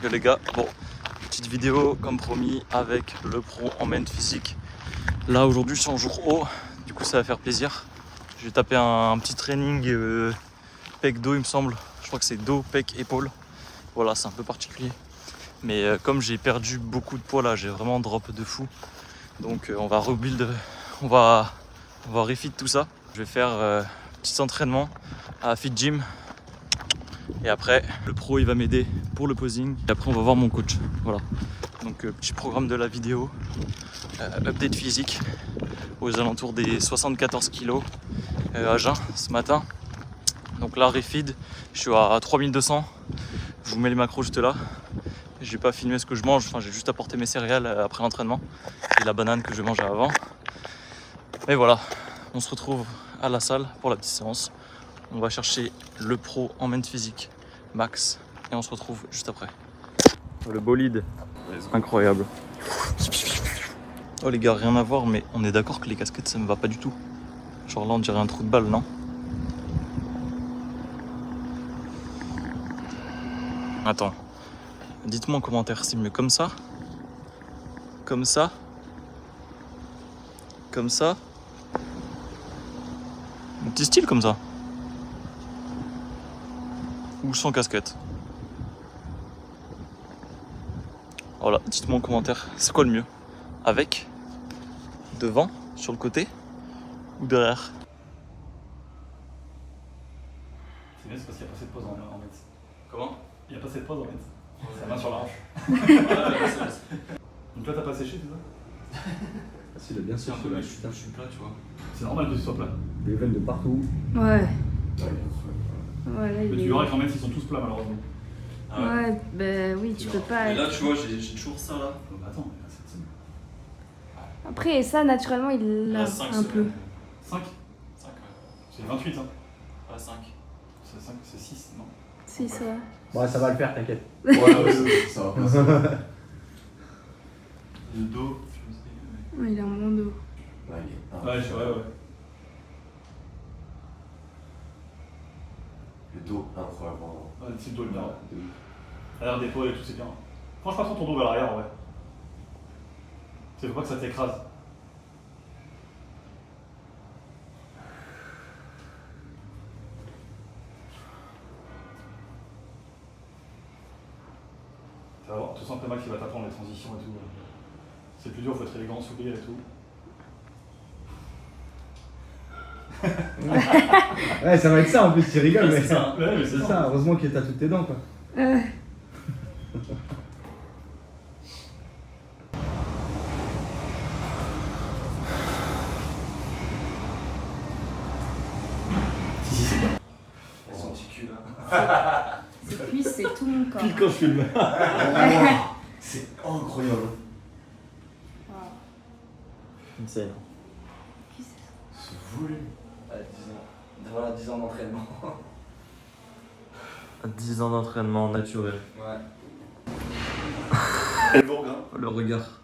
Yo les gars, bon, petite vidéo comme promis avec le pro en main physique. Là aujourd'hui je suis en jour haut, du coup ça va faire plaisir. Je vais taper un petit training pec dos il me semble. Je crois que c'est dos, pec, épaule. Voilà, c'est un peu particulier. Mais comme j'ai perdu beaucoup de poids là, j'ai vraiment drop de fou. Donc on va rebuild, on va refit tout ça. Je vais faire petit entraînement à Fit Gym. Et après, le pro il va m'aider pour le posing. Et après on va voir mon coach. Voilà. Donc petit programme de la vidéo. Update physique aux alentours des 74 kg à jeun ce matin. Donc là, refeed, je suis à 3200. Je vous mets les macros juste là. J'ai pas filmé ce que je mange, enfin j'ai juste apporté mes céréales après l'entraînement et la banane que je mangeais avant. Mais voilà, on se retrouve à la salle pour la petite séance. On va chercher le pro en main physique, Max, et on se retrouve juste après. Le bolide, incroyable. Oh les gars, rien à voir, mais on est d'accord que les casquettes ça me va pas du tout. Genre là on dirait un trou de balle, non? Attends, dites-moi en commentaire, c'est mieux comme ça? Comme ça? Comme ça? Un petit style comme ça? Ou sans casquette? Voilà, dites-moi en commentaire, c'est quoi le mieux? Avec? Devant? Sur le côté? Ou derrière? C'est bien, c'est parce qu'il n'y a pas assez de pause en médecine. Comment? Il n'y a pas assez de pause en médecine. C'est la main sur la hanche. Donc là, t'as pas séché, c'est ça? Si, il a bien séché. Je suis plat, tu vois. C'est normal que tu sois plat. Des veines de partout. Ouais. Mais tu verras qu'en médecine, ils sont tous plats, malheureusement. Ah ouais, bah oui, tu peux pas. Mais là, tu vois, j'ai toujours ça là. Bah attends, mais là, c'est... Après, ça, naturellement, il l'a un peu. 5 5, C'est 28, hein. pas 5. C'est 5, c'est 6, non? C'est ça. Ouais, ça va le faire, t'inquiète. Ouais, ça va passer. Le dos, Ouais, il est en mon dos. Ouais, c'est vrai, ouais. Le dos, incroyable. Ouais, c'est le dos, le bien. L'arrière d'épaule et tout, c'est bien. Franche pas trop ton dos vers l'arrière, ouais. C'est faut pas que ça t'écrase. Tu vas voir, tu sens que le mec qui va t'apprendre les transitions et tout. C'est plus dur, faut être élégant, sourire et tout. Ouais, ça va être ça en plus, tu rigoles, mais c'est ça. Ouais, mais c'est ça. Heureusement que t'as toutes tes dents, quoi. Son petit cul là. Ses cuisses, c'est tout mon corps. Pile quand je filme. C'est incroyable. Insane. Ce volume. 10 ans d'entraînement. 10 ans d'entraînement naturel. Ouais. Et bon, hein. Le regard.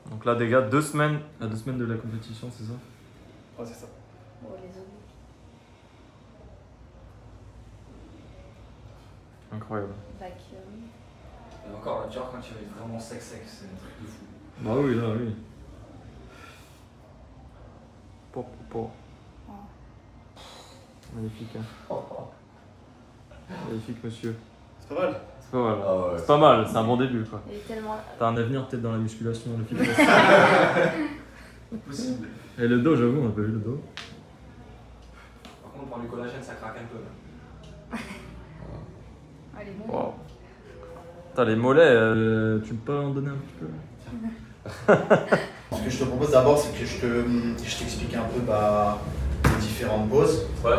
Donc là, des gars, 2 semaines. À 2 semaines de la compétition, c'est ça? Ouais, c'est ça. Oh, les os. Incroyable. Vacuum. Et encore, là, tu vois, quand tu es vraiment sec, c'est un truc de fou. Bah oui, là, oui. Po. Magnifique, hein. Magnifique, monsieur. C'est pas mal. C'est pas mal. Ah ouais. C'est pas mal, c'est un bon début, quoi. Il est tellement. T'as un avenir peut-être dans la musculation, le fitness. Possible. Et le dos, j'avoue, on a pas vu le dos. Par contre, pour le collagène, ça craque un peu. Là. Allez, bon. Wow. T'as les mollets, tu peux pas en donner un petit peu? Ce que je te propose d'abord, c'est que je t'explique un peu les différentes poses. Ouais.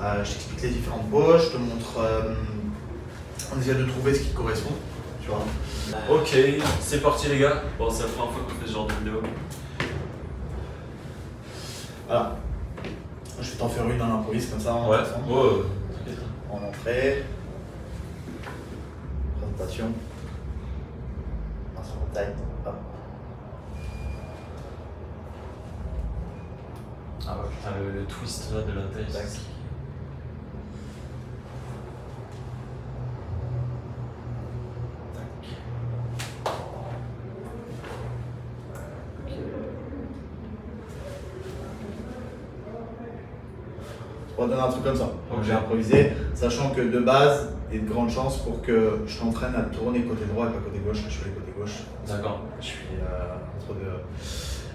Je t'explique les différentes poses, je te montre. On essaie de trouver ce qui te correspond. Tu vois. Ok, c'est parti les gars. Bon, c'est la première fois qu'on fait ce genre de vidéo. Voilà. Je vais t'en faire une à l'improviste comme ça. Ouais. Oh. En entrée. Présentation. Sur la taille. Hop. Ah ouais, putain, le twist là de la taille. Tac. On va donner un truc comme ça. Donc Ok. j'ai improvisé, sachant que de base, il y a de grandes chances pour que je t'entraîne à tourner côté droit et pas côté gauche. Je suis allé côté gauche. D'accord. Je suis entre deux.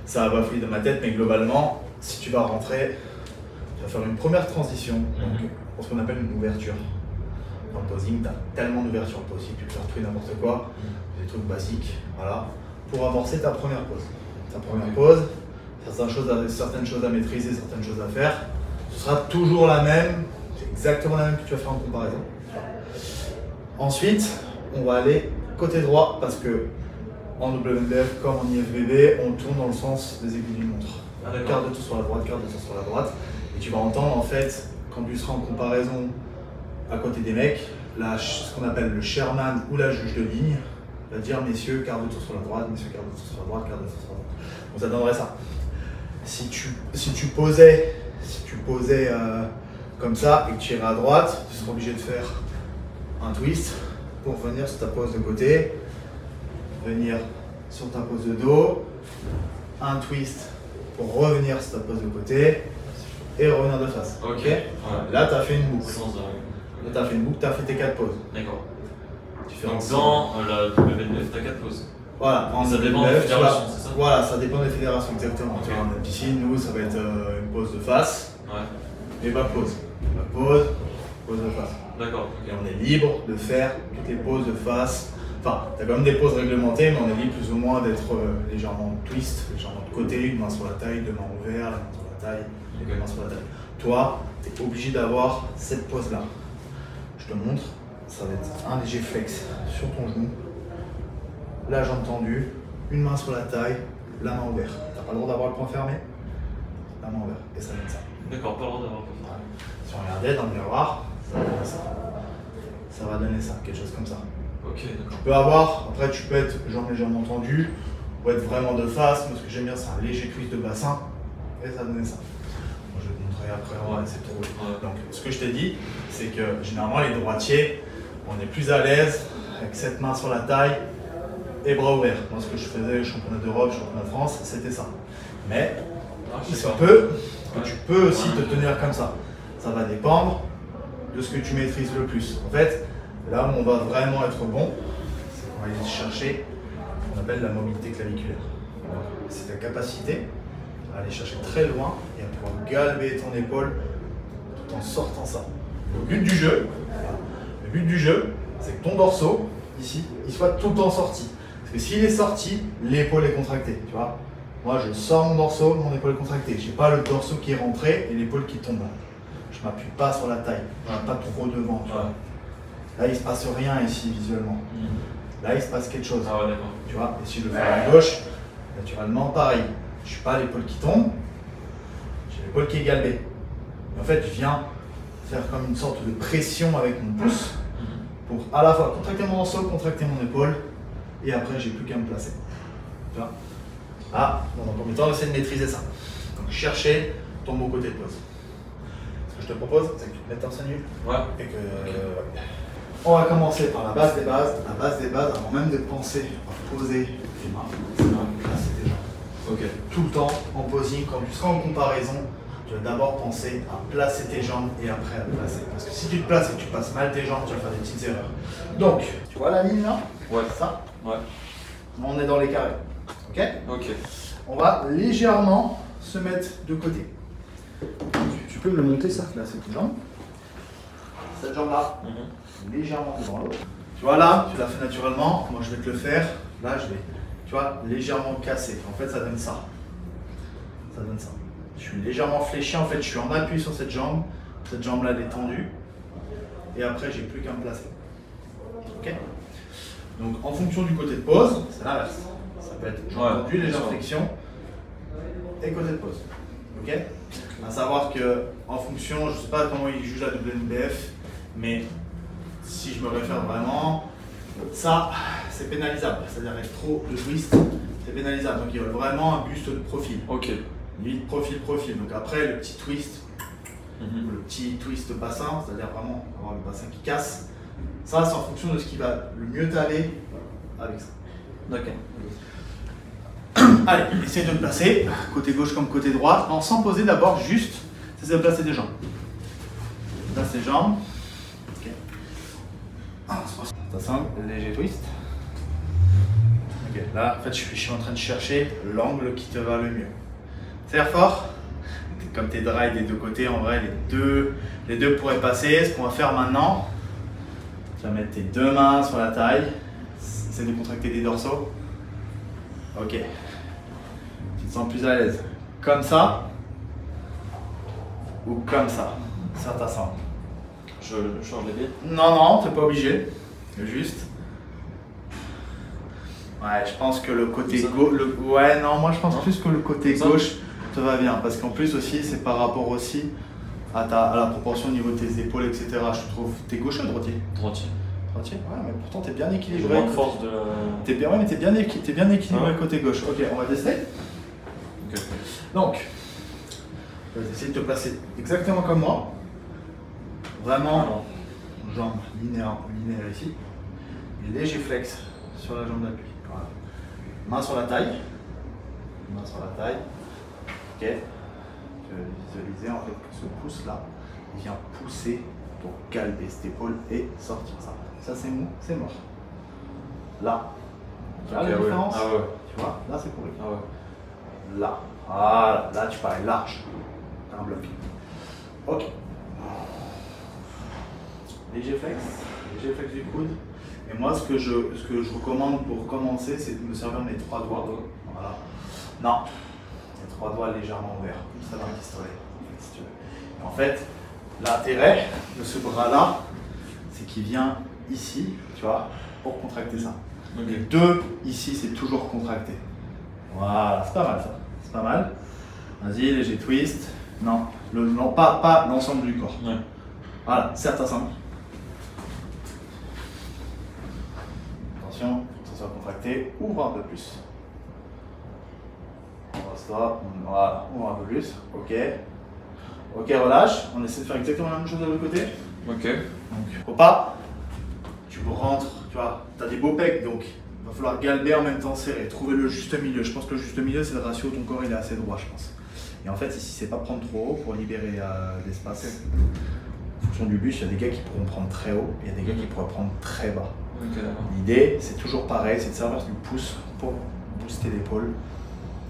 Ça va bafouiller dans ma tête, mais globalement, si tu vas rentrer, tu vas faire une première transition, donc pour ce qu'on appelle une ouverture. Dans le posing, tu as tellement d'ouverture possible, tu peux faire tout et n'importe quoi, des trucs basiques, voilà, pour amorcer ta première pause. Ta première pause, certaines choses à maîtriser, certaines choses à faire, ce sera toujours la même, c'est exactement la même que tu vas faire en comparaison. Ensuite, on va aller côté droit parce que en WNBF comme en IFBB, on tourne dans le sens des aiguilles d'une montre. Quart de tour sur la droite, quart de tour sur la droite. Et tu vas entendre en fait, quand tu seras en comparaison à côté des mecs, ce qu'on appelle le chairman ou la juge de ligne va dire messieurs, quart de tour sur la droite, messieurs, quart de tour sur la droite, quart de tour sur la droite. Donc ça donnerait ça. Si tu posais comme ça et que tu irais à droite, tu seras obligé de faire un twist pour venir sur ta pose de côté, venir sur ta pose de dos, un twist pour revenir sur ta pose de côté et revenir de face. Ok. Ouais. Là, tu as fait une boucle. Sans arrêt. Là, tu as fait une boucle, tu as fait tes 4 pauses. D'accord. Tu fais Donc ensemble. dans la WNBF, t'as 4 pauses. Voilà, en Ça dépend des WNBF, tu fédérations, vas- c'est ça? Voilà, ça dépend des fédérations, exactement. Ok. Tu vois, en piscine, nous, ça va être une pause de face Ouais. et back pause. Back pause, pause de face. D'accord. Et Ok. on est libre de faire toutes les poses de face. Enfin, tu as quand même des poses réglementées, mais on est libre plus ou moins d'être légèrement twist, légèrement de côté, une main sur la taille, deux mains ouvertes, la main sur la taille, deux mains sur la taille. Toi, tu es obligé d'avoir cette pose-là. Je te montre, ça va être un léger flex sur ton genou, la jambe tendue, une main sur la taille, la main ouverte. Tu n'as pas le droit d'avoir le poing fermé, la main ouverte, et ça donne ça. D'accord, pas le droit d'avoir pas Si on regardait dans le miroir, ça va donner ça. Ça va donner ça, quelque chose comme ça. Ok, d'accord. Tu peux avoir, après tu peux être jambes légèrement tendues, ou être vraiment de face. Moi ce que j'aime bien c'est un léger twist de bassin, et ça va donner ça. Moi, je vais te montrer après, on va essayer de trouver. Ouais. Donc ce que je t'ai dit, c'est que généralement les droitiers, on est plus à l'aise avec cette main sur la taille et bras ouverts. Moi ce que je faisais, championnat d'Europe, championnat de France, c'était ça. Mais Ah, je il sais se pas. peut que Ouais. tu peux aussi Ouais. te tenir comme ça. Ça va dépendre de ce que tu maîtrises le plus. En fait, là où on va vraiment être bon, c'est qu'on va aller chercher ce qu'on appelle la mobilité claviculaire. C'est ta capacité à aller chercher très loin et à pouvoir galber ton épaule tout en sortant ça. Le but du jeu, c'est que ton dorsaux, ici, il soit tout le temps sorti. Parce que s'il est sorti, l'épaule est contractée, tu vois. Moi, je sors mon dorsaux, mon épaule est contractée. Je n'ai pas le dorsaux qui est rentré et l'épaule qui tombe. Je ne m'appuie pas sur la taille, je ne suis pas trop devant, tu vois. Ouais. Là, il ne se passe rien ici visuellement. Là, il se passe quelque chose. Ah ouais, d'accord. Tu vois, et si je le fais à la gauche, naturellement, pareil. Je suis pas l'épaule qui tombe, j'ai l'épaule qui est galbée. Et en fait, je viens faire comme une sorte de pression avec mon pouce pour à la fois contracter mon dorsal, contracter mon épaule, et après, j'ai plus qu'à me placer. Tu vois. Ah, dans un premier temps, on essaie de maîtriser ça. Donc, chercher ton beau côté de pose. Ce que je te propose, c'est que tu te mettes torse nu. Ouais. Et que on va commencer par la base des bases, avant même de penser à poser tes mains, c'est de placer tes jambes. Ok. Tout le temps en posing, quand tu seras en comparaison, tu vas d'abord penser à placer tes jambes et après à te placer. Parce que si tu te places et que tu passes mal tes jambes, tu vas faire des petites erreurs. Donc, tu vois la ligne là? Ouais. Ça, Ouais. on est dans les carrés. Ok? Ok. On va légèrement se mettre de côté. Tu peux me le monter ça? Là, c'est tes jambes. Cette jambe là, légèrement devant l'autre. Tu vois là, tu l'as fait naturellement, moi je vais te le faire. Là je vais, tu vois, légèrement casser. En fait ça donne ça. Ça donne ça. Je suis légèrement fléchi, en fait je suis en appui sur cette jambe là elle est tendue. Et après j'ai plus qu'à me placer. Ok? Donc en fonction du côté de pause, c'est l'inverse. Ça peut être jambe tendue, légère flexion et côté de pause. Ok? À savoir que en fonction, je ne sais pas comment ils jugent la WNBF, mais si je me réfère vraiment, ça c'est pénalisable. C'est-à-dire avec trop de twist, c'est pénalisable. Donc ils veulent vraiment un buste de profil. Ok. Limite profil. Donc après le petit twist, le petit twist bassin, c'est-à-dire vraiment avoir le bassin qui casse, ça c'est en fonction de ce qui va le mieux t'aller avec ça. D'accord. Allez, essaye de te placer, côté gauche comme côté droit, sans poser d'abord, juste, c'est de placer tes jambes. Là, c'est jambes. Ok. Ça semble léger twist. Ok, là, en fait, je suis en train de chercher l'angle qui te va le mieux. Serre fort. Comme tes dry des deux côtés, en vrai, les deux pourraient passer. Ce qu'on va faire maintenant, tu vas mettre tes deux mains sur la taille. Essaie de contracter des dorsaux. Ok. Tu te sens plus à l'aise. Comme ça ou comme ça. Ça t'assemble. Je change les pieds. Non, non, t'es pas obligé. Juste. Ouais, je pense que le côté gauche. Ouais, non, moi je pense plus que le côté gauche te va bien. Parce qu'en plus aussi, c'est par rapport aussi à la proportion au niveau de tes épaules, etc. Je trouve. T'es gaucher ou droitier? Droitier. Droitier? Ouais, mais pourtant t'es bien J'ai équilibré. moins de force de. T'es bien, ouais, mais t'es bien équilibré Ouais. côté gauche. Ok, on va tester. Ok. Donc, je vais essayer de te placer exactement comme moi. Vraiment, jambe linéaire ici. Et léger flex sur la jambe d'appui. Voilà. Main sur la taille. Main sur la taille. Ok. Je vais visualiser en fait que ce pouce là vient pousser pour calmer cette épaule et sortir ça. Ça c'est mou, c'est mort. Là. Tu vois la différence? Ah ouais. Tu vois? Là c'est pourri. Ah ouais. Là. Voilà. Là tu parais large. T'as un bloc. Ok. Léger flex du coude. Et moi, ce que je recommande pour commencer, c'est de me servir mes trois doigts. Voilà. Non, les trois doigts légèrement ouverts, comme ça dans le pistolet, si tu veux. Et en fait, l'intérêt de ce bras-là, c'est qu'il vient ici, tu vois, pour contracter ça. Okay. Les deux ici, c'est toujours contracté. Voilà, c'est pas mal ça. C'est pas mal. Vas-y, léger twist. Non, non pas l'ensemble du corps. Ouais. Voilà, serre ta sangle. Attention, faut que ça soit contracté. Ouvre un peu plus. Stop. Voilà, ouvre un peu plus. Ok. Ok, relâche. On essaie de faire exactement la même chose de l'autre côté. Ok. Donc, faut pas. Tu rentres, tu vois, tu as des beaux pecs, donc il va falloir galber en même temps serrer. Trouver le juste milieu. Je pense que le juste milieu, c'est le ratio, ton corps il est assez droit, je pense. Et en fait, ici, c'est pas prendre trop haut pour libérer l'espace. En fonction du bus, il y a des gars qui pourront prendre très haut, et il y a des gars qui pourraient prendre très bas. Ok, d'accord. L'idée, c'est toujours pareil, c'est de servir du pouce pour booster l'épaule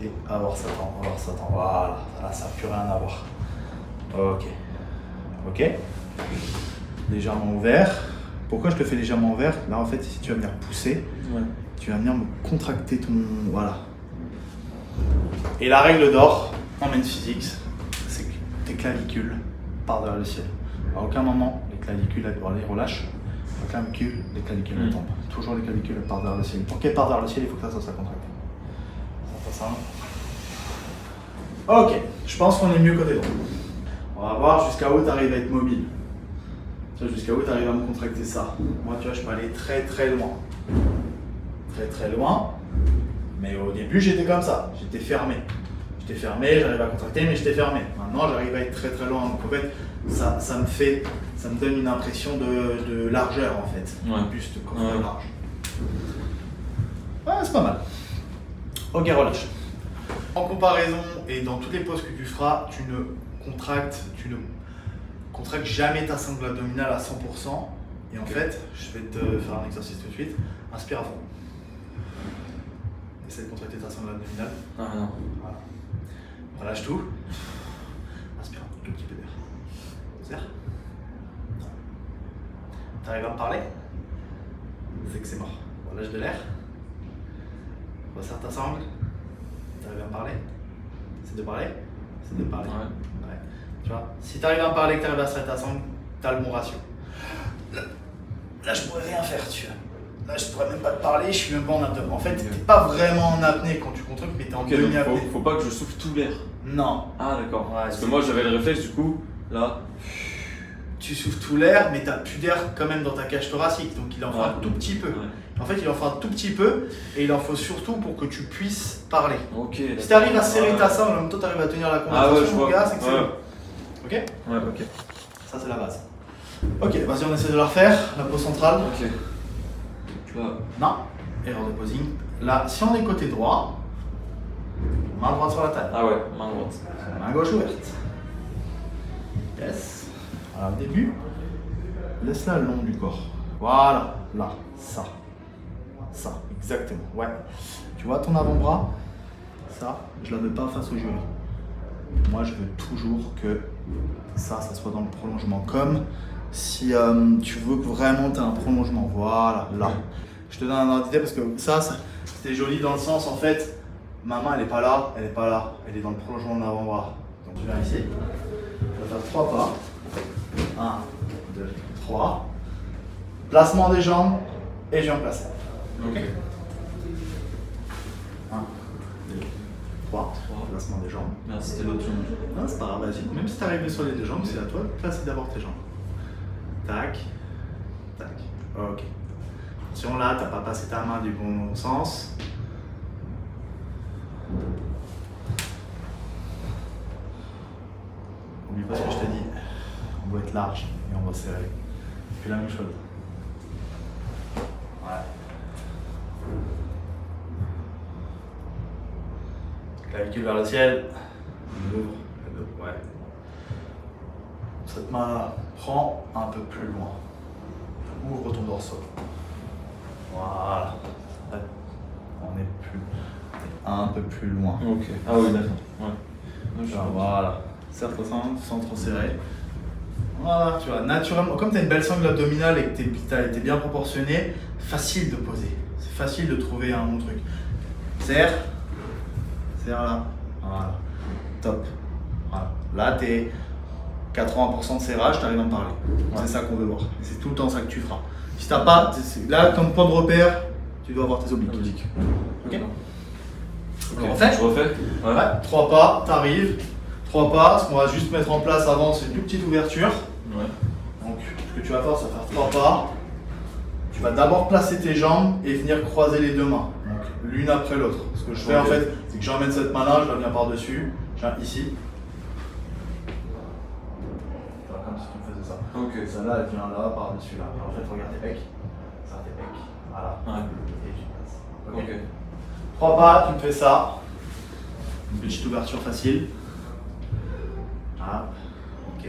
et avoir ça temps, avoir ça temps. Voilà, là, ça n'a plus rien à voir. Ok. Ok. Légèrement ouvert. Pourquoi je te fais légèrement ouvert? Là, en fait, ici, tu vas venir pousser. Ouais. Tu vas venir me contracter ton... Voilà. Et la règle d'or en main physique, c'est que tes clavicules partent vers le ciel. À aucun moment, les clavicules, les relâches. À aucun cul, les clavicules ne tombent. Toujours les clavicules partent vers le ciel. Pour qu'elles partent vers le ciel, il faut que ça soit contracté. Ça. Ok, je pense qu'on est mieux côté droit. On va voir jusqu'à où tu arrives à être mobile. Tu vois, jusqu'à où tu arrives à me contracter ça. Moi, tu vois, je peux aller très très loin. Très loin. Mais au début, j'étais comme ça. J'étais fermé. J'arrive à contracter, mais j'étais fermé. Maintenant, j'arrive à être très très loin. Donc en fait, ça me donne une impression de largeur en fait. Ouais. Un buste corps large. Ouais, c'est pas mal. Ok, relâche. En comparaison et dans toutes les poses que tu feras, tu ne contractes jamais ta sangle abdominale à 100%. Et en fait, je vais te faire un exercice tout de suite. Inspire à fond. Essaie de contracter ta sangle abdominale. Ah non. Voilà. Relâche tout. Inspire un tout petit peu d'air. Serre. T'arrives à me parler? C'est que c'est mort. Relâche de l'air. Resserre ta sangle. T'arrives à me parler? C'est de parler? C'est de parler. Ouais. Ouais. Tu vois, si t'arrives à me parler, que t'arrives à serrer ta sangle, t'as le bon ratio. Là, je pourrais rien faire, tu vois. Là, je pourrais même pas te parler, je suis même pas en apnée. En fait, t'es pas vraiment en apnée quand tu contractes, mais t'es en Ok, donc demi-apnée. faut pas que je souffle tout l'air. Non. Ah d'accord. Ouais, Parce que c'est- moi j'avais le réflexe du coup, là. Tu souffles tout l'air, mais t'as plus d'air quand même dans ta cage thoracique, donc il en faut Ouais. un tout petit peu. Ouais. En fait, il en faut un tout petit peu, et il en faut surtout pour que tu puisses parler. Ok. Si t'arrives à serrer Ouais. ta sangle, en même temps t'arrives à tenir la Ah conversation, ouais, je mon vois. gars, c'est que c'est Ouais. bon. Ok? Ouais, ok. Ça, c'est la base. Ok, vas-y, on essaie de la refaire. La pose centrale. Ok. Tu vois. Non, erreur de posing. Là, si on est côté droit, main droite sur la table. Ah ouais, main droite. Main gauche ouverte. Yes. Alors, au début, laisse-la le long du corps. Voilà, là, ça. Ça, exactement, ouais. Tu vois ton avant-bras? Ça, je la veux pas face au jury. Moi, je veux toujours que ça soit dans le prolongement. Comme si tu veux que vraiment tu as un prolongement. Voilà, là. Je te donne un ordre d'idée parce que ça c'était joli dans le sens, en fait, ma main, elle est pas là, elle est pas là. Elle est dans le prolongement de l'avant-bras. Donc, tu viens ici. Tu vas faire 3 pas. 1, 2, 3. Placement des jambes et je viens placer. Ok. 1, 2, 3. Placement des jambes. Merci, c'était l'autre jambe. Non, c'est pas grave, vas-y. Même si tu arrives sur les deux jambes, c'est à toi de placer d'abord tes jambes. Tac. Tac. Ok. Attention là, tu n'as pas passé ta main du bon sens. N'oublie pas ce que je t'ai dit. On doit être large et on va serrer. Fais la même chose. Ouais. Clavicule vers le ciel. On ouvre le dos. Ouais. Cette main-là, prends un peu plus loin. Ouvre ton dorsal. Voilà. On est un peu plus loin. Ok. Ah oui, d'accord. Ouais. Voilà. Serre ton centre sans trop serrer. Voilà, tu vois, naturellement, comme tu as une belle sangle abdominale et que tu as été bien proportionné, facile de poser. C'est facile de trouver un bon truc. Serre. Serre là. Voilà. Top. Voilà. Là, tu es 80% de serrage, tu arrives à me parler. Ouais. C'est ça qu'on veut voir. C'est tout le temps ça que tu feras. Si tu n'as pas, là, comme point de repère, tu dois avoir tes obliques. Ok. Ok, en fait, je refais. Ouais, 3 pas, tu arrives. 3 pas, ce qu'on va juste mettre en place avant, c'est une toute petite ouverture. Ouais. Donc, ce que tu vas faire, c'est faire 3 pas. Tu vas d'abord placer tes jambes et venir croiser les deux mains. Donc, l'une après l'autre. Ce que je fais en fait, c'est que j'emmène cette main-là, je la viens par-dessus. Je viens ici. Comme si tu faisais ça. Ok. Celle-là, elle vient là, par-dessus là. Et en fait, regarde tes pecs. Ça, tes pecs. Voilà. Ouais. Et tu passes. Ok. 3 pas, tu me fais ça. Une petite ouverture facile. Ah, ok.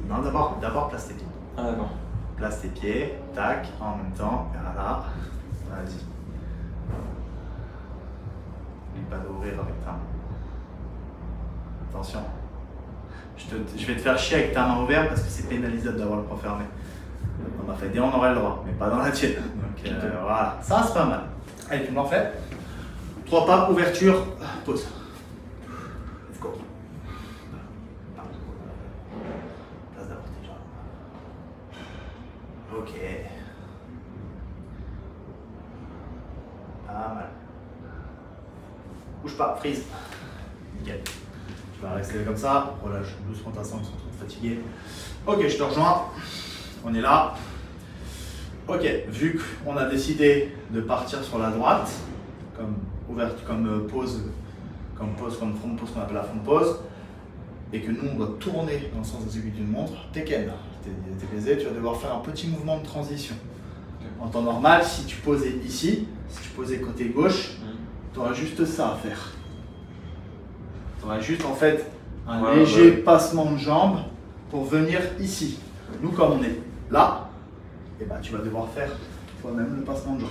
Non, d'abord place tes pieds. Ah d'accord. Place tes pieds, tac, en même temps, voilà. Vas-y. N'oublie pas d'ouvrir avec ta main. Attention. Je vais te faire chier avec ta main ouverte parce que c'est pénalisable d'avoir le poing fermé. On m'a fait des, on aurait le droit, mais pas dans la tienne. Donc voilà, ça c'est pas mal. Allez, tu me l'en fais. 3 pas, ouverture, pause. Let's go. Place d'abord tes jambes. Ok. Pas mal. Bouge pas, freeze. Nickel. Tu vas rester comme ça. Relâche doucement ta sangle sans trop te fatiguer. Ok, je te rejoins. On est là. Ok, vu qu'on a décidé de partir sur la droite, comme ouverte, comme pause, comme front de pause qu'on appelle la front de pause, et que nous on doit tourner dans le sens des aiguilles d'une montre, t'es ken, t'es baisé, tu vas devoir faire un petit mouvement de transition. En temps normal, si tu posais ici, si tu posais côté gauche, tu auras juste ça à faire. Tu auras juste en fait un léger passement de jambe pour venir ici. Nous, comme on est là, et bah, tu vas devoir faire toi-même le passement de jambe.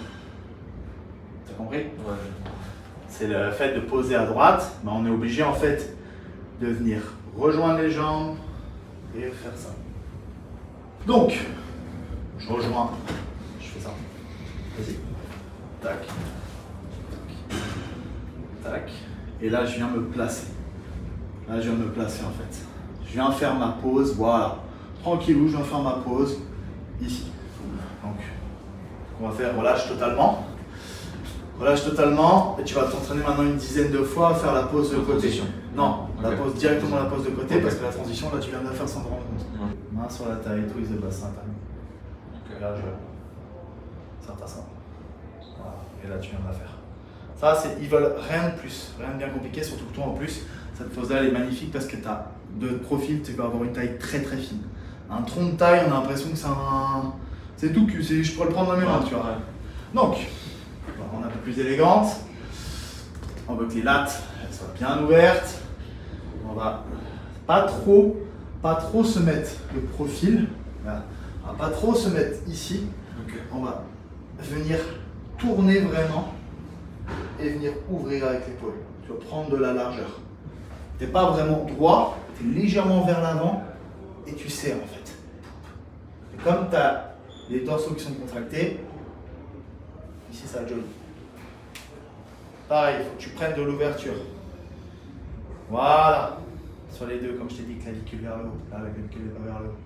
T'as compris? Ouais. C'est le fait de poser à droite, bah, on est obligé en fait de venir rejoindre les jambes et faire ça. Donc, je rejoins, je fais ça. Vas-y. Tac. Tac. Tac. Et là, je viens me placer. Là, je viens me placer en fait. Je viens faire ma pause, voilà. Tranquillou, je viens faire ma pause ici. Donc, on va faire relâche totalement. Relâche totalement et tu vas t'entraîner maintenant une dizaine de fois à faire la pause de côté. Non, la pause directement la pose de côté parce que la transition là tu viens de la faire sans te rendre compte. Main sur la taille, twist le bassin, t'as mis. Là je serre ta sangle. Voilà. Et là tu viens de la faire. Ça c'est, ils veulent rien de plus, rien de bien compliqué, surtout que toi en plus, cette pose là elle est magnifique parce que tu as de profil, tu vas avoir une taille très très fine. Un tronc de taille, on a l'impression que c'est un. C'est tout, je pourrais le prendre dans mes mains, tu vois. Donc, on est un peu plus élégante. On veut que les lattes elles soient bien ouvertes. On va pas trop pas trop se mettre le profil, voilà, à pas trop se mettre ici. Ok. On va venir tourner vraiment et venir ouvrir avec l'épaule. Tu vas prendre de la largeur. Tu n'es pas vraiment droit, tu es légèrement vers l'avant et tu serres en fait. Et comme tu as les dorsaux qui sont contractés, ici ça va être joli. Pareil, il faut que tu prennes de l'ouverture. Voilà. Sur les deux, comme je t'ai dit, clavicule vers le haut. Là, la clavicule vers le haut.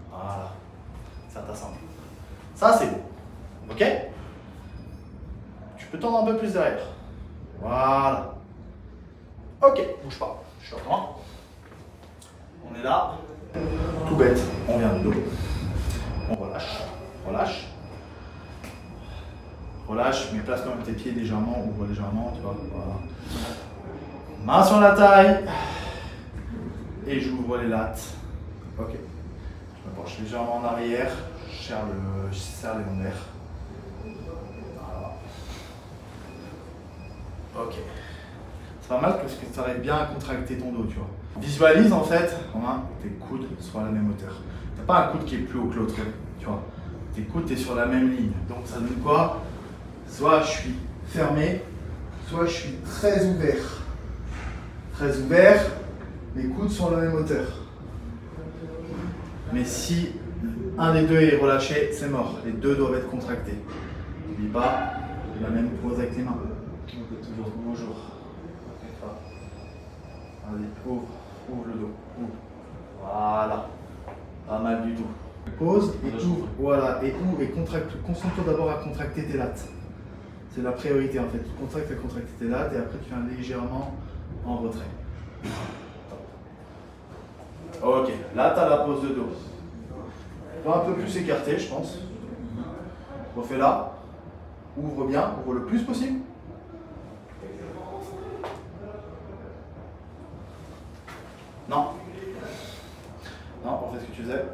Voilà. Ça t'assemble. Ça, c'est bon. Ok? Tu peux tendre un peu plus derrière. Voilà. Ok, bouge pas. Je suis à moi. On est là. Tout bête. On vient de dos. On relâche. Relâche. Relâche, mais place quand même tes pieds légèrement, ouvre légèrement, tu vois. Voilà. Main sur la taille. Et j'ouvre les lattes. Ok. Je me penche légèrement en arrière. Je serre les lombaires. Voilà. Ok. C'est pas mal parce que tu arrives bien à contracter ton dos, tu vois. Visualise en fait, tes coudes soient à la même hauteur. T'as pas un coude qui est plus haut que l'autre, tu vois. Tes coudes, t'es sur la même ligne. Donc ça donne quoi? Soit je suis fermé, soit je suis très ouvert. Très ouvert, mes coudes sont à la même hauteur. Mais si un des deux est relâché, c'est mort. Les deux doivent être contractés. N'oublie pas la même pose avec les mains. Toujours, bonjour. Allez, ouvre le dos. Ouvre. Voilà. Pas mal du tout. Pose et ouvre. Voilà. Et ouvre et contracte. Concentre-toi d'abord à contracter tes lattes. C'est la priorité en fait. Tu contractes à contracter tes lattes et après tu viens légèrement en retrait. Ok, là tu as la pose de dos. Tu vas un peu plus écarté, je pense. Refais là. Ouvre bien, ouvre le plus possible. Non. Non, refais ce que tu faisais.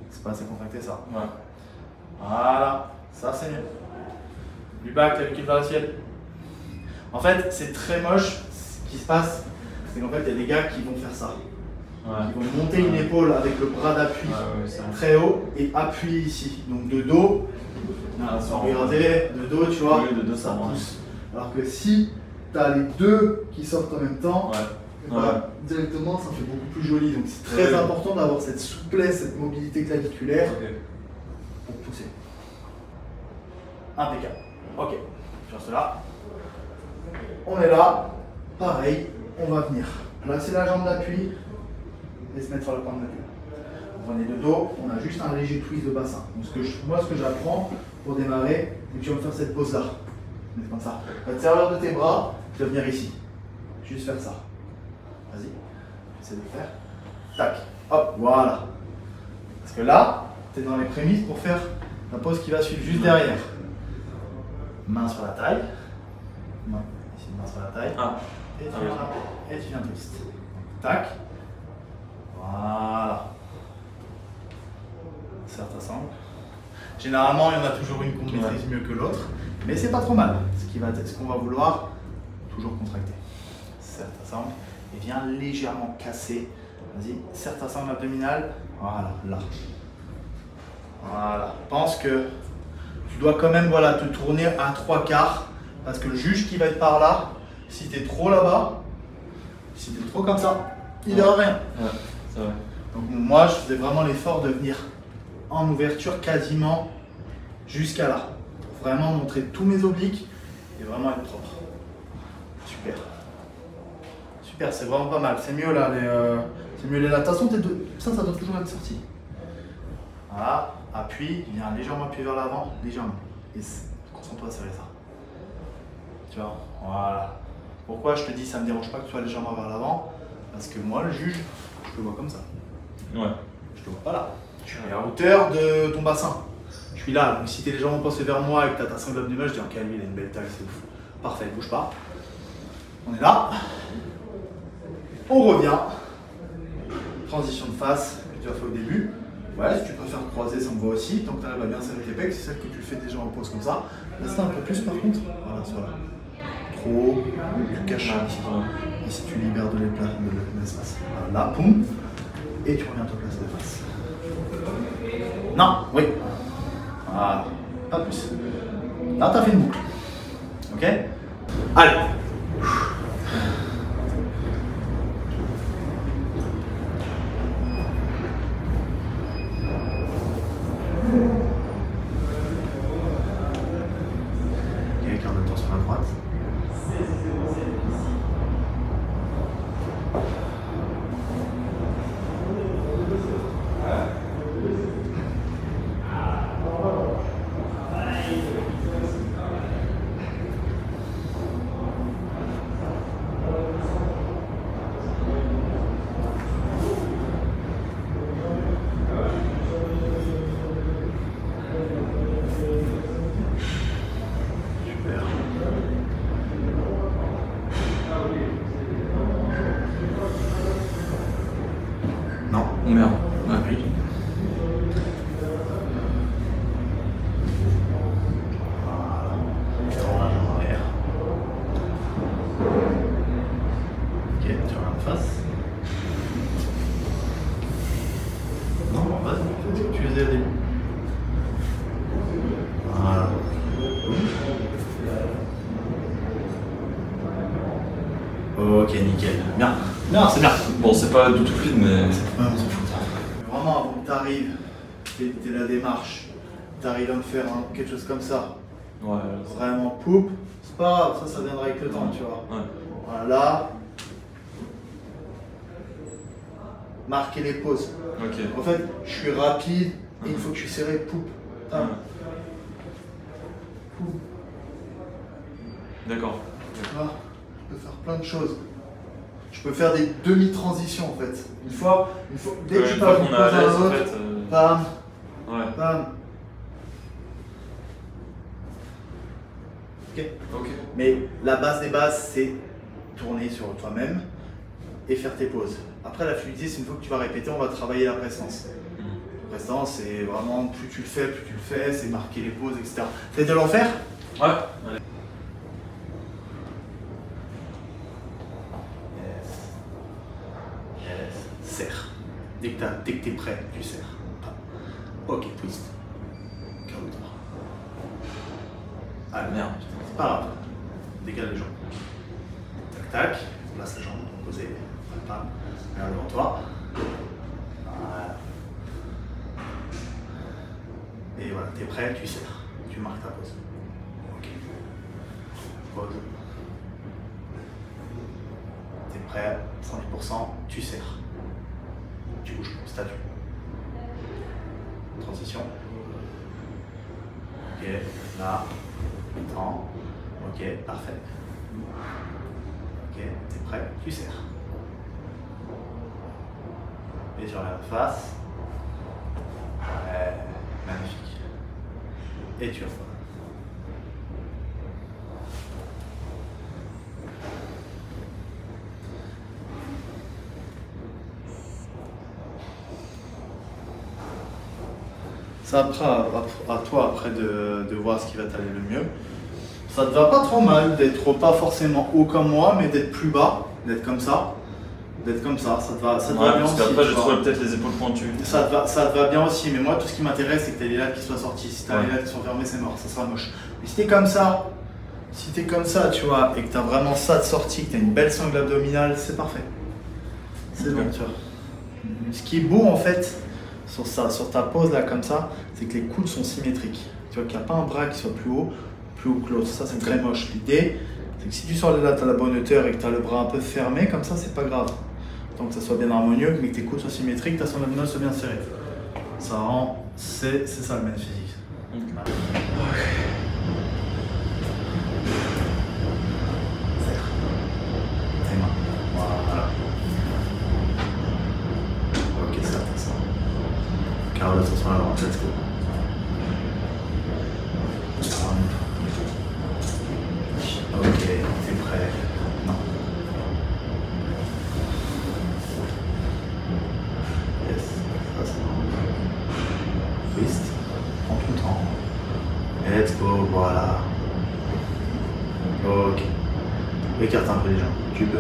C'est pas assez contracté ça. Ouais. Voilà, ça c'est mieux. Du bas, clavicule vers le ciel. En fait, c'est très moche. Ce qui se passe, c'est qu'en fait, il y a des gars qui vont faire ça. Ouais. Ils vont monter une épaule avec le bras d'appui très haut et appuyer ici. Donc de dos, regardez, de dos, tu vois, oui, de dos, ça ça pousse. Alors que si tu as les deux qui sortent en même temps, directement, ça fait beaucoup plus joli. Donc c'est très important d'avoir cette souplesse, cette mobilité claviculaire pour pousser. Impeccable. Ok, je reste là. On est là. Pareil, on va venir placer la jambe d'appui et se mettre sur le point de la queue. On est de dos, on a juste un léger twist de bassin. Donc moi, ce que j'apprends pour démarrer, c'est que tu vas me faire cette pose-là. Comme ça. Tu vas te servir de tes bras, tu vas venir ici. Juste faire ça. Vas-y, j'essaie de le faire. Tac, hop, voilà. Parce que là, tu es dans les prémices pour faire la pose qui va suivre juste derrière. Main sur la taille. Main, ici, main sur la taille. Et tu viens twist. Tac. Voilà. Serre ta sangle. Généralement, il y en a toujours une qu'on maîtrise mieux que l'autre, mais c'est pas trop mal. Ce qu'on va vouloir, toujours contracter. Serre ta sangle et viens légèrement casser. Vas-y, serre ta sangle abdominale. Voilà, là. Voilà. Pense que tu dois quand même te tourner à 3/4 parce que le juge qui va être par là, si tu es trop là-bas, si tu es trop comme ça, il n'aura rien. Ouais, c'est vrai. Donc moi, je faisais vraiment l'effort de venir en ouverture quasiment jusqu'à là. Pour vraiment montrer tous mes obliques et vraiment être propre. Super. Super, c'est vraiment pas mal. C'est mieux là, c'est mieux les lattes. De toute façon, ça doit toujours être sorti. Voilà, appuie, viens légèrement appuyer vers l'avant, légèrement. Et concentre-toi à serrer ça. Tu vois, voilà. Pourquoi je te dis ça me dérange pas que tu sois légèrement vers l'avant? Parce que moi, le juge, je te vois comme ça. Ouais. Je te vois pas là. Je suis à hauteur de ton bassin. Je suis là, donc si t'es légèrement pensé vers moi et que t'as ta sangle abdominale, je dis ok, lui il a une belle taille, c'est ouf. Parfait, bouge pas. On est là. On revient. Transition de face que tu as fait au début. Ouais, si tu préfères croiser, ça me va aussi. Tant que tu arrives à bien serrer tes pecs, c'est celle que tu fais déjà en pause comme ça. Reste un peu plus par contre. Voilà, voilà. Trop, tu caches ici. Ici tu libères de l'espace. Voilà, là, poum. Et tu reviens à ta place de face. Non, oui. Voilà, pas plus. Là, tu as fait une boucle. Ok? Allez. Ok, quart de tour sur la droite. Non. Oh merde. Ouais. Oui. Voilà. Tourne en arrière. Ok, tu regardes en face. Non, vas-y, fais ce que tu faisais au début. Voilà. Ok, nickel. Bien. Bien, c'est bien. Bon, c'est pas du tout fluide, mais. Ouais, on s'en fout. Vraiment, avant que tu arrives, t'es la démarche, tu arrives à me faire quelque chose comme ça, Ouais. vraiment poupe, c'est pas grave, ça viendra avec le temps, tu vois. Ouais. Voilà. Marquer les pauses. Ok. En fait, je suis rapide et il faut que je suis serré, poupe. Ouais. Poupe. D'accord. Tu vois, je peux faire plein de choses. Je peux faire des demi-transitions en fait. Une fois dès que Une tu fois passes qu'on d'une est à pause à l'aise, en l'autre, fait. bam, Ouais. bam. Ok. Ok. Mais la base des bases, c'est tourner sur toi-même et faire tes pauses. Après, la fluidité, c'est une fois que tu vas répéter, on va travailler la prestance. La prestance, c'est vraiment plus tu le fais, c'est marquer les pauses, etc. T'as de l'en faire? Ouais. Allez. Yes. Serre. Dès que t'es prêt, tu serres. Ok, twist. Calme-toi. Ah merde, c'est pas grave. Décale les jambes. Tac tac, on place la jambe posée. Pam. Regarde devant toi. Voilà. Et voilà, t'es prêt, tu serres. Tu marques ta pause. Ok. Pause. T'es prêt, 110%, tu serres. Tu bouges, statut. Transition. Ok, là. Temps. Ok, parfait. Ok, t'es prêt, tu serres. Et tu regardes face. Ouais, magnifique. Et tu reçois. C'est après à toi après de voir ce qui va t'aller le mieux. Ça te va pas trop mal d'être pas forcément haut comme moi, mais d'être plus bas, d'être comme ça. D'être comme ça te va bien Parce aussi. qu'après, tu j'ai vois. trouvé peut-être les épaules pointues. Ça te va bien aussi, mais moi tout ce qui m'intéresse c'est que tu as les lattes qui soient sorties. Si tu as Ouais. les lattes qui sont fermées, c'est mort, ça sera moche. Mais si t'es comme ça, tu vois, et que tu as vraiment ça de sortie, que tu as une belle sangle abdominale, c'est parfait. C'est bon, tu vois. Ce qui est beau en fait, sur ta pose là comme ça, c'est que les coudes sont symétriques. Tu vois qu'il n'y a pas un bras qui soit plus haut que l'autre. Ça c'est très moche. L'idée, c'est que si tu sors les lattes à la bonne hauteur et que tu as le bras un peu fermé, comme ça c'est pas grave. Tant que ça soit bien harmonieux, mais que tes coudes soient symétriques, ta sangle abdominale soit bien serrée. Ça rend, c'est ça le men physique. Voilà. Serre. Tes mains. Voilà. Ok, ça. Carole, attention à la droite, let's go. Ok, t'es prêt? Non. Yes, ça c'est bon. Twist, prends ton temps. Let's go, voilà. Ok. Écarte un peu les jambes. Tu peux,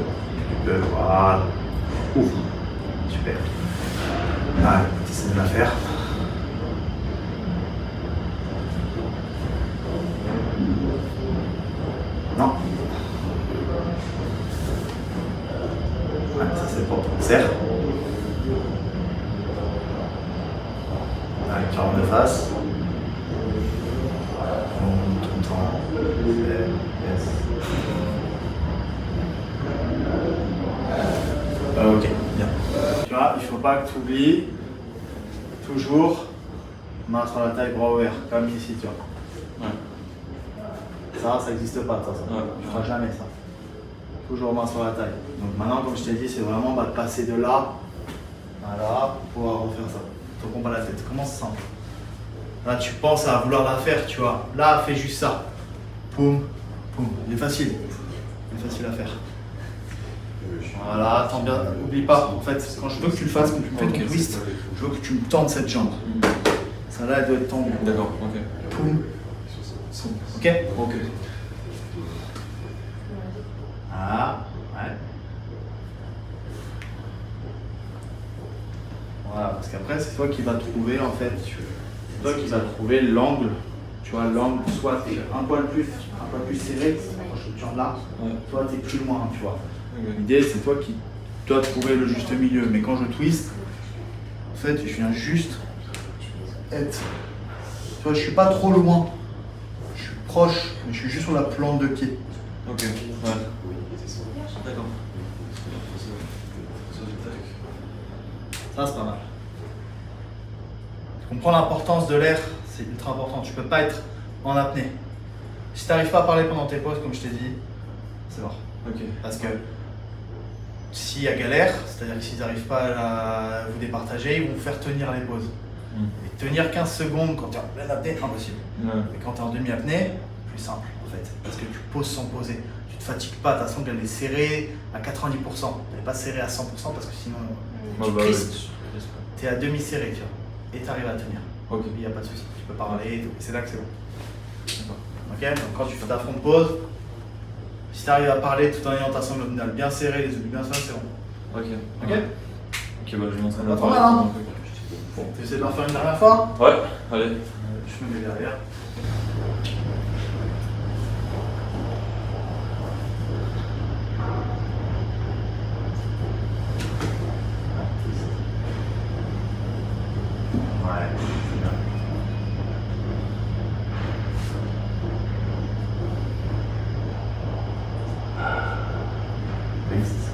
voilà. Ouvre. Super. Ah, c'est de la faire. Non. Ouais, ça c'est bon. Serre. Allez, tu rentres de face. Tout le temps. Yes. Ok, bien. Tu vois, il ne faut pas que tu oublies. Toujours main sur la taille, bras ouverts, comme ici, tu vois. Ouais. Ça n'existe pas, ça. Ouais. Tu ne feras jamais ça. Toujours main sur la taille. Donc maintenant, comme je t'ai dit, c'est vraiment de passer de là à là pour pouvoir refaire ça. Tu ne prends pas la tête. Comment ça simple. Là, tu penses à vouloir la faire, tu vois. Là, fais juste ça. Poum, poum. Il est facile. Il est facile à faire. Voilà, attends bien. N'oublie pas, en fait, quand je veux que tu le fasses, quand tu me fais ton twist, je veux que tu me tendes cette jambe. Ça là, elle doit être tendue. D'accord, ok. Poum. Ok? Ok. Ah, ouais. Voilà, parce qu'après, c'est toi qui vas trouver, en fait, c'est toi qui vas trouver l'angle. Tu vois, l'angle, soit t'es un poil plus serré, quand je tourne là, Ouais. soit t'es plus loin, tu vois. Ok. L'idée, c'est toi qui dois trouver le juste milieu. Mais quand je twist, en fait, je viens juste être. Tu vois, je suis pas trop loin. Je suis proche, mais je suis juste sur la plante de pied. Ok. Ouais. D'accord. Ça, c'est pas mal. Tu comprends l'importance de l'air, c'est ultra important. Tu peux pas être en apnée. Si tu n'arrives pas à parler pendant tes pauses, comme je t'ai dit, c'est mort. Ok. Parce que s'il y a galère, c'est-à-dire que s'ils n'arrivent pas à vous départager, ils vont vous faire tenir les pauses. Et tenir 15 secondes quand tu es en pleine apnée, impossible. Ouais. Mais quand tu es en demi-apnée, plus simple en fait. Parce que tu poses sans poser. Tu te fatigues pas, ta sangle elle est serrée à 90%. Elle n'est pas serrée à 100% parce que sinon tu crispes. Tu es à demi-serré, tu vois. Et tu arrives à tenir. Ok. Il n'y a pas de souci. Tu peux parler et tout. C'est là que c'est bon. D'accord. Ok. Donc quand tu fais ta front de pause, si tu arrives à parler tout en ayant ta sangle abdominale bien serrée, les obliques bien serrés, c'est bon. Ok. Ok. Ok, bah je vais m'entraîner. Pas trop mal, hein. Tu essaies de le faire une dernière fois. Ouais, allez. Je me mets derrière. Ouais, c'est bien. Twist.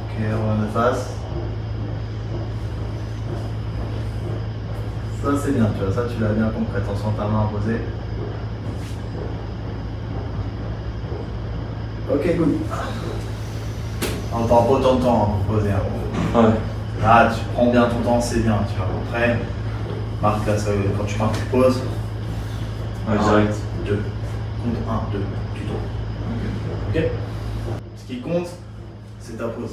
Ok, on revient de face. Ça c'est bien, tu vois, ça tu l'as bien compris. Attention, ta main posée. Ok, good. On prend pas autant de temps hein, pour poser. Hein. Ouais. Là, tu prends bien ton temps, c'est bien, tu vois. Après, marque là, ça, quand tu marques, tu poses. Ouais, direct. 2. Compte 1, 2, tu tournes. Ok. Ok. Ce qui compte, c'est ta pose.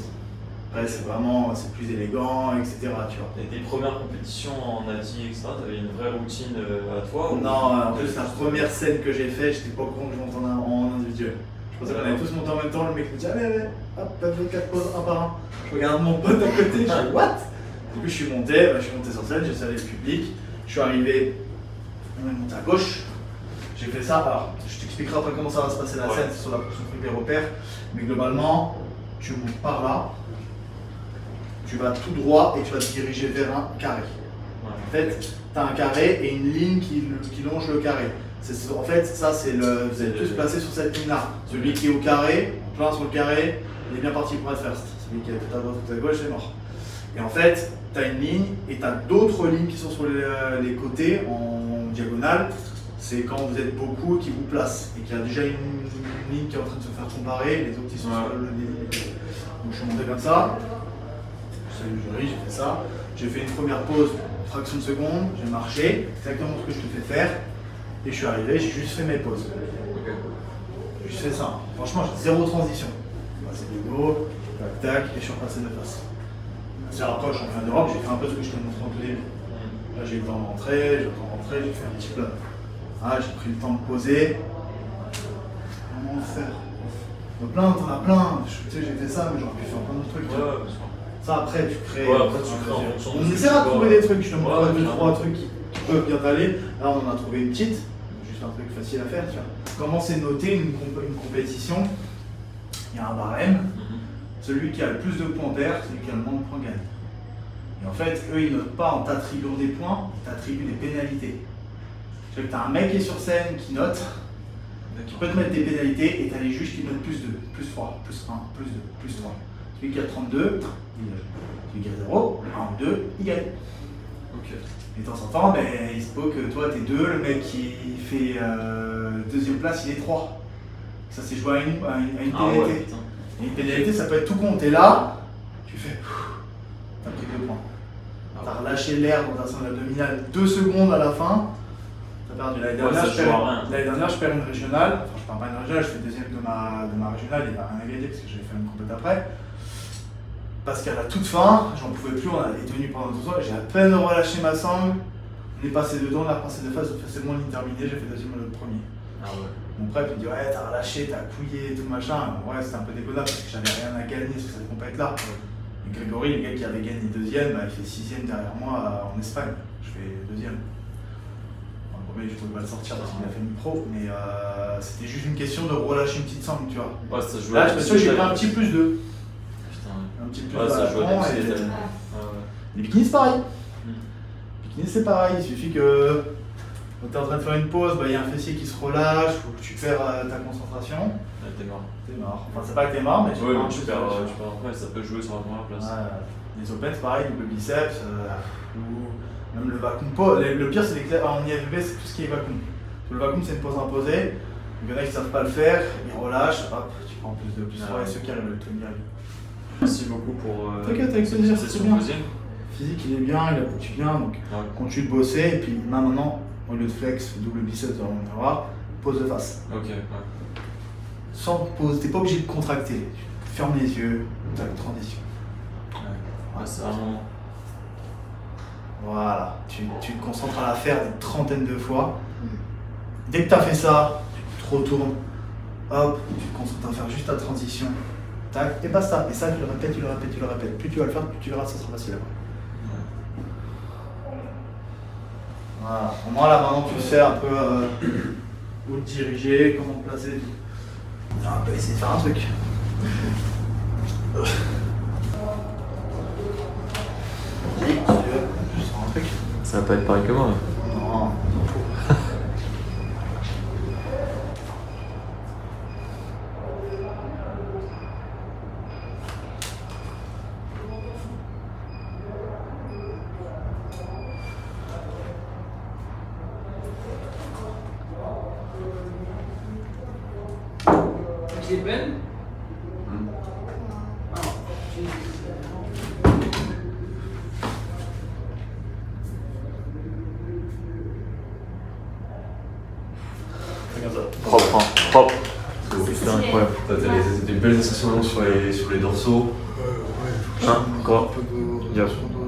Après, c'est vraiment, c'est plus élégant, etc. Tu vois. Et tes premières compétitions en Asie, etc., t'avais une vraie routine à toi ou... Non, en plus, la première scène que j'ai fait, j'étais pas au courant que je monte en individuel. Je pensais qu'on allait tous monter en même temps, le mec me dit allez, allez, hop, t'as fait 4 poses un par un. Je regarde mon pote à côté, je dis what? Du coup, je suis monté sur scène, j'ai servi le public, je suis arrivé, on est monté à gauche, j'ai fait ça. Alors, je t'expliquerai après comment ça va se passer la scène, c'est sur la prochaine truc des repères, mais globalement, tu montes par là, tu vas tout droit et tu vas te diriger vers un carré. En fait, tu as un carré et une ligne qui longe le carré. En fait, ça, c'est le. Vous êtes tous placés sur cette ligne-là. Celui qui est au carré, plein sur le carré, il est bien parti pour être first. Celui qui est tout à droite, tout à gauche, c'est mort. Et en fait, tu as une ligne et tu as d'autres lignes qui sont sur les côtés en diagonale. C'est quand vous êtes beaucoup qui vous placent et qu'il y a déjà une ligne qui est en train de se faire comparer, les autres qui sont sur le lignes. Donc je suis monté comme ça. Salut le jury, j'ai fait ça. J'ai fait une première pause, fraction de seconde, j'ai marché, exactement ce que je te fais faire. Et je suis arrivé, j'ai juste fait mes pauses. je fais ça. Franchement, j'ai zéro transition. C'est du dos, tac, tac, et je suis repassé de face. C'est après, je suis en fin d'Europe, j'ai fait un peu ce que je t'ai montré en tout début. Là, j'ai eu le temps de rentrer, j'ai fait un petit plat. Ah, j'ai pris le temps de poser. Comment faire? T'en as plein. Tu sais, j'ai fait ça, mais j'aurais pu faire plein d'autres trucs. Ouais, bien sûr. Ça, après, tu crées. Ouais, après, tu crées en fonction de On ce que essaiera tu de trouver vois. des trucs. Je te montre Ouais, 2-3 trucs qui peuvent bien t'aller. Là, on en a trouvé une petite. Juste un truc facile à faire. Tu vois. Comment c'est noté une compétition? Il y a un barème. Celui qui a le plus de points perd, celui qui a le moins de points gagne. Et en fait, eux, ils notent pas en t'attribuant des points, ils t'attribuent des pénalités. Tu vois que tu as un mec qui est sur scène qui note, qui peut te mettre des pénalités, et tu as les juges qui notent plus 2, plus 3, plus 1, plus 2, plus 3. Celui qui a 32, il gagne. Celui qui a 0, 1 ou 2, il gagne. Ok. Et de temps en temps, ben, il se peut que toi, t'es 2, le mec qui fait deuxième place, il est 3. Ça, c'est joué à une pénalité. Ah ouais, putain. Et une pénalité, ça peut être tout con. T'es là, tu fais. T'as pris 2 points. T'as relâché l'air dans ta sonde abdominale 2 secondes à la fin. T'as perdu. L'année dernière, je perds une régionale. Enfin, je perds pas une régionale, je fais deuxième de ma régionale. Il n'y a rien à gagner parce que j'ai fait une compète après. Parce qu'à la toute fin, j'en pouvais plus, on avait tenu pendant 2 ans. J'ai à peine relâché ma sangle. On est passé dedans, on a repassé de face. C'est bon, ligne terminée, j'ai fait deuxième au premier. Ah ouais. Mon prep il me dit ouais t'as relâché, t'as couillé et tout machin. Ouais c'était un peu déconnable parce que j'avais rien à gagner sur cette compète là. Et Grégory, le gars qui avait gagné deuxième, bah, il fait 6ème derrière moi en Espagne. Je fais deuxième. Bon, le premier je pouvais pas le sortir parce qu'il a fait une pro, mais c'était juste une question de relâcher une petite sangle, tu vois. Ouais, ça joue. Là je me suis dit j'ai pris un petit plus 2. Putain. Un petit plus Ouais, 2 ça à la joue à con, des et... petits détails. Les bikinis c'est pareil. Bikini c'est pareil, il suffit que quand tu es en train de faire une pause, il y a un fessier qui se relâche ou que tu perds ta concentration. Ouais, t'es mort. T'es mort. Enfin, c'est pas que t'es mort, mais tu Ouais, perds un mais tu peu perds. de Ouais, ça peut jouer sur la première place. Les open, c'est pareil, double biceps, ou même le vacuum pause. Le pire, c'est en IFBB, c'est tout ce qui est vacuum. Le vacuum, c'est une pause imposée. Il y en a qui savent pas le faire, ils relâchent, hop, tu prends plus de plus. Ouais, ceux qui arrivent à le tenir. Merci beaucoup pour. T'inquiète, avec plaisir, c'est c'est son bien. deuxième. Physique, il est bien, il habitue bien, donc Ouais. continue de bosser. Et puis maintenant, au lieu de flex, double biceps, on verra, pose de face. Ok, ouais. Sans pause, t'es pas obligé de contracter. Tu fermes les yeux, t'as une transition. Ouais, c'est vraiment. Voilà, tu te concentres à la faire des trentaines de fois. Dès que tu as fait ça, tu te retournes, hop, tu te concentres à faire juste ta transition, tac, et basta. Et ça, tu le répètes, tu le répètes, tu le répètes. Plus tu vas le faire, plus tu verras, ça sera facile après. Voilà, au moins là maintenant tu sais un peu où te diriger, comment te placer. On peut essayer de faire un truc. Si tu veux, je sors un truc. Ça va pas être pareil que moi. Non. C'est Ben. Propre, hein. Propre. C'était incroyable. T'as des belles sensations sur les dorsaux. Hein, encore. Un peu de Yes. sur le dos